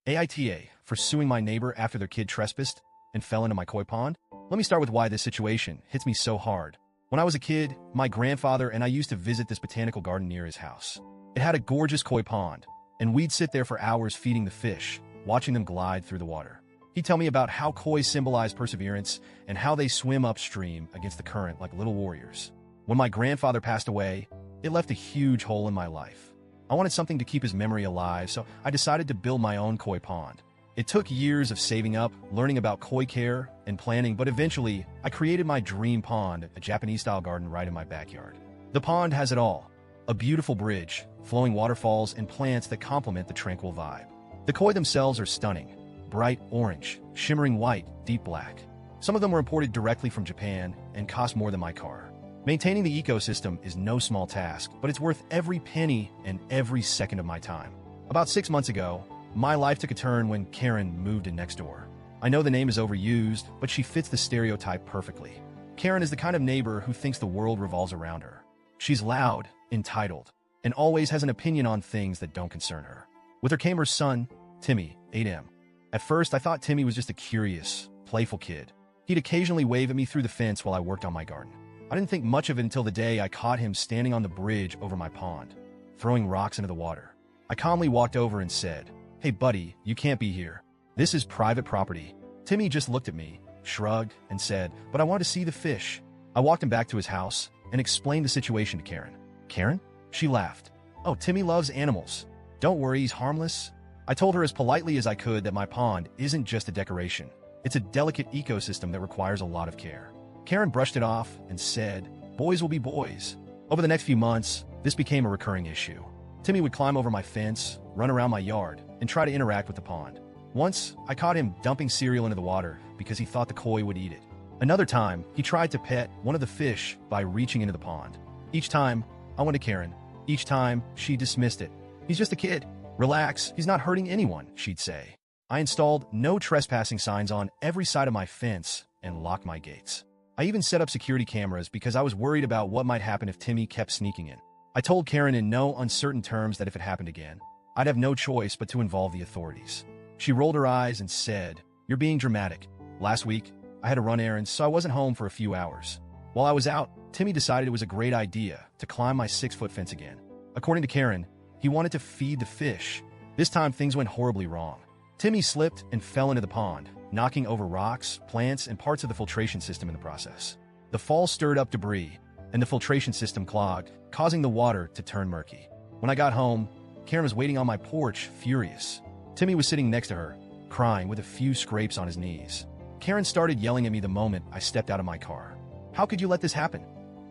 AITA for suing my neighbor after their kid trespassed and fell into my koi pond? Let me start with why this situation hits me so hard. When I was a kid, my grandfather and I used to visit this botanical garden near his house. It had a gorgeous koi pond, and we'd sit there for hours feeding the fish, watching them glide through the water. He'd tell me about how koi symbolize perseverance and how they swim upstream against the current like little warriors. When my grandfather passed away, it left a huge hole in my life. I wanted something to keep his memory alive, so I decided to build my own koi pond. It took years of saving up, learning about koi care, and planning, but eventually, I created my dream pond, a Japanese-style garden right in my backyard. The pond has it all: a beautiful bridge, flowing waterfalls, and plants that complement the tranquil vibe. The koi themselves are stunning: bright orange, shimmering white, deep black. Some of them were imported directly from Japan and cost more than my car. Maintaining the ecosystem is no small task, but it's worth every penny and every second of my time. About 6 months ago, my life took a turn when Karen moved in next door. I know the name is overused, but she fits the stereotype perfectly. Karen is the kind of neighbor who thinks the world revolves around her. She's loud, entitled, and always has an opinion on things that don't concern her. With her came her son, Timmy, 8M. At first, I thought Timmy was just a curious, playful kid. He'd occasionally wave at me through the fence while I worked on my garden. I didn't think much of it until the day I caught him standing on the bridge over my pond, throwing rocks into the water. I calmly walked over and said, "Hey buddy, you can't be here. This is private property." Timmy just looked at me, shrugged, and said, "But I want to see the fish." I walked him back to his house and explained the situation to Karen. "Karen?" She laughed. "Oh, Timmy loves animals. Don't worry, he's harmless." I told her as politely as I could that my pond isn't just a decoration. It's a delicate ecosystem that requires a lot of care. Karen brushed it off and said, "Boys will be boys." Over the next few months, this became a recurring issue. Timmy would climb over my fence, run around my yard, and try to interact with the pond. Once, I caught him dumping cereal into the water because he thought the koi would eat it. Another time, he tried to pet one of the fish by reaching into the pond. Each time, I went to Karen. Each time, she dismissed it. "He's just a kid. Relax, he's not hurting anyone," she'd say. I installed no trespassing signs on every side of my fence and locked my gates. I even set up security cameras because I was worried about what might happen if Timmy kept sneaking in. I told Karen in no uncertain terms that if it happened again, I'd have no choice but to involve the authorities. She rolled her eyes and said, "You're being dramatic. Last week, I had to run errands, so I wasn't home for a few hours. While I was out, Timmy decided it was a great idea to climb my 6-foot fence again. According to Karen, he wanted to feed the fish. This time, things went horribly wrong. Timmy slipped and fell into the pond, knocking over rocks, plants, and parts of the filtration system in the process. The fall stirred up debris, and the filtration system clogged, causing the water to turn murky. When I got home, Karen was waiting on my porch, furious. Timmy was sitting next to her, crying with a few scrapes on his knees. Karen started yelling at me the moment I stepped out of my car. "How could you let this happen?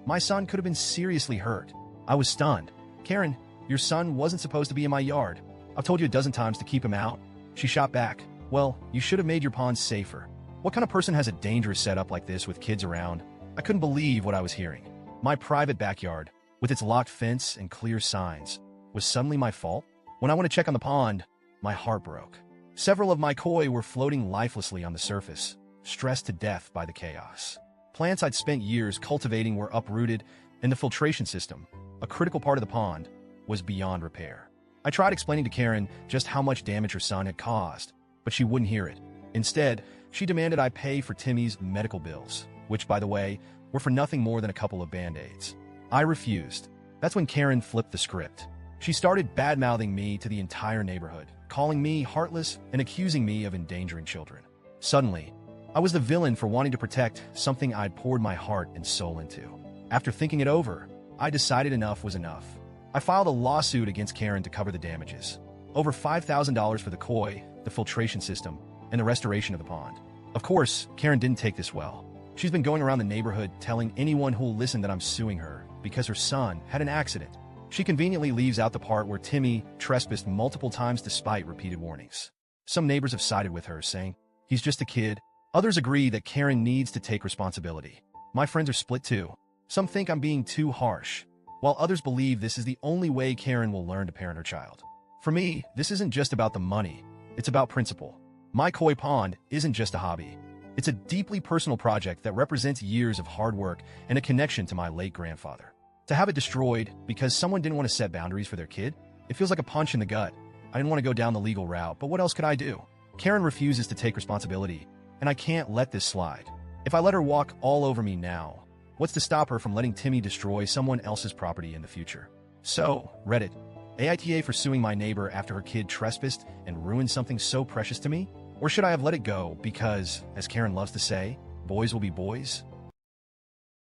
My son could have been seriously hurt." I was stunned. "Karen, your son wasn't supposed to be in my yard. I've told you a dozen times to keep him out." She shot back, "Well, you should have made your pond safer. What kind of person has a dangerous setup like this with kids around?" I couldn't believe what I was hearing. My private backyard, with its locked fence and clear signs, was suddenly my fault? When I went to check on the pond, my heart broke. Several of my koi were floating lifelessly on the surface, stressed to death by the chaos. Plants I'd spent years cultivating were uprooted, and the filtration system, a critical part of the pond, was beyond repair. I tried explaining to Karen just how much damage her son had caused, but she wouldn't hear it. Instead, she demanded I pay for Timmy's medical bills, which, by the way, were for nothing more than a couple of Band-Aids. I refused. That's when Karen flipped the script. She started bad-mouthing me to the entire neighborhood, calling me heartless and accusing me of endangering children. Suddenly, I was the villain for wanting to protect something I'd poured my heart and soul into. After thinking it over, I decided enough was enough. I filed a lawsuit against Karen to cover the damages. Over $5,000 for the koi, the filtration system, and the restoration of the pond. Of course, Karen didn't take this well. She's been going around the neighborhood telling anyone who'll listen that I'm suing her because her son had an accident. She conveniently leaves out the part where Timmy trespassed multiple times despite repeated warnings. Some neighbors have sided with her, saying, "He's just a kid." Others agree that Karen needs to take responsibility. My friends are split too. Some think I'm being too harsh, while others believe this is the only way Karen will learn to parent her child. For me, this isn't just about the money. It's about principle. My koi pond isn't just a hobby. It's a deeply personal project that represents years of hard work and a connection to my late grandfather. To have it destroyed because someone didn't want to set boundaries for their kid, it feels like a punch in the gut. I didn't want to go down the legal route, but what else could I do? Karen refuses to take responsibility, and I can't let this slide. If I let her walk all over me now, what's to stop her from letting Timmy destroy someone else's property in the future? So, Reddit, AITA for suing my neighbor after her kid trespassed and ruined something so precious to me? Or should I have let it go because, as Karen loves to say, boys will be boys?